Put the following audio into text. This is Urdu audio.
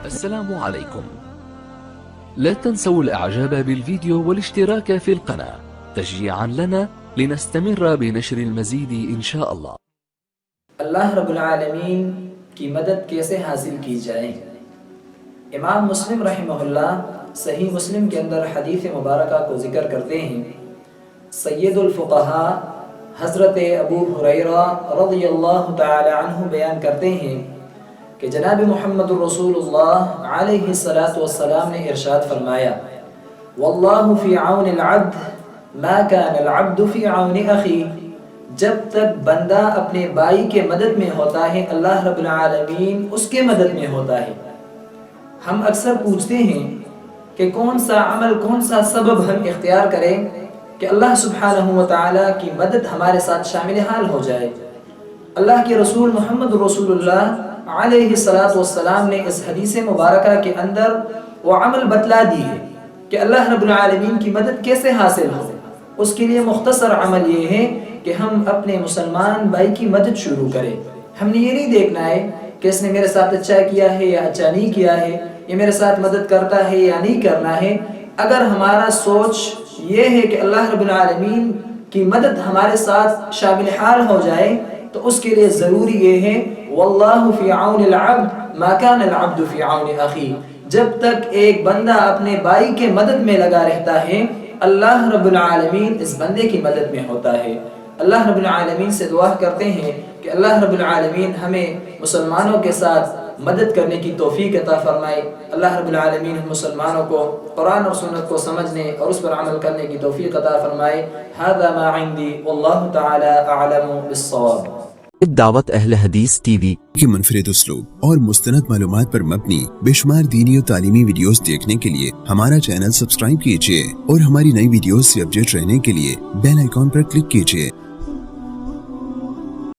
السلام عليكم. لا تنسوا الإعجاب بالفيديو والاشتراك في القناة تشجيعا لنا لنستمر بنشر المزيد إن شاء الله. اللہ رب العالمین کی مدد کیسے حاصل کی جائے؟ امام مسلم رحمہ اللہ صحیح مسلم کے اندر حدیث مبارکہ کو ذکر کرتے ہیں۔ سید الفقہاء حضرت ابو ہریرہ رضی اللہ تعالی عنہ بیان کرتے ہیں کہ جناب محمد رسول اللہ علیہ السلام نے ارشاد فرمایا، واللہ فی عون العبد ما کان العبد فی عون اخی، جب تک بندہ اپنے بھائی کے مدد میں ہوتا ہے اللہ رب العالمین اس کے مدد میں ہوتا ہے۔ ہم اکثر پوچھتے ہیں کہ کون سا عمل، کون سا سبب ہم اختیار کریں کہ اللہ سبحانہ وتعالی کی مدد ہمارے ساتھ شامل حال ہو جائے۔ اللہ کے رسول محمد رسول اللہ علیہ السلام نے اس حدیث مبارکہ کے اندر وہ عمل بتلا دی ہے کہ اللہ رب العالمین کی مدد کیسے حاصل ہو۔ اس کے لیے مختصر عمل یہ ہے کہ ہم اپنے مسلمان بھائی کی مدد شروع کریں۔ ہم نے یہ نہیں دیکھنا ہے کہ اس نے میرے ساتھ اچھا کیا ہے یا اچھا نہیں کیا ہے، یہ میرے ساتھ مدد کرتا ہے یا نہیں کرنا ہے۔ اگر ہمارا سوچ یہ ہے کہ اللہ رب العالمین کی مدد ہمارے ساتھ شامل حال ہو جائے تو اس کے لیے ضروری یہ ہے واللہ فی عون العبد ما کان العبد فی عون اخی، جب تک ایک بندہ اپنے بھائی کے مدد میں لگا رہتا ہے اللہ رب العالمین اس بندے کی مدد میں ہوتا ہے۔ اللہ رب العالمین سے دعا کرتے ہیں کہ اللہ رب العالمین ہمیں مسلمانوں کے ساتھ مدد کرنے کی توفیق عطا فرمائے۔ اللہ رب العالمین ہم مسلمانوں کو قرآن اور سنت کو سمجھنے اور اس پر عمل کرنے کی توفیق عطا فرمائے۔ ھذا ما عندي واللہ تعالی اعلم بالصواب۔ دعوت اہل حدیث ٹی وی کی منفرد اسلوب اور مستند معلومات پر مبنی بے شمار دینی اور تعلیمی ویڈیوز دیکھنے کے لیے ہمارا چینل سبسکرائب کیجیے اور ہماری نئی ویڈیوز سے اپڈیٹ رہنے کے لیے بیل آئیکن پر کلک کیجیے۔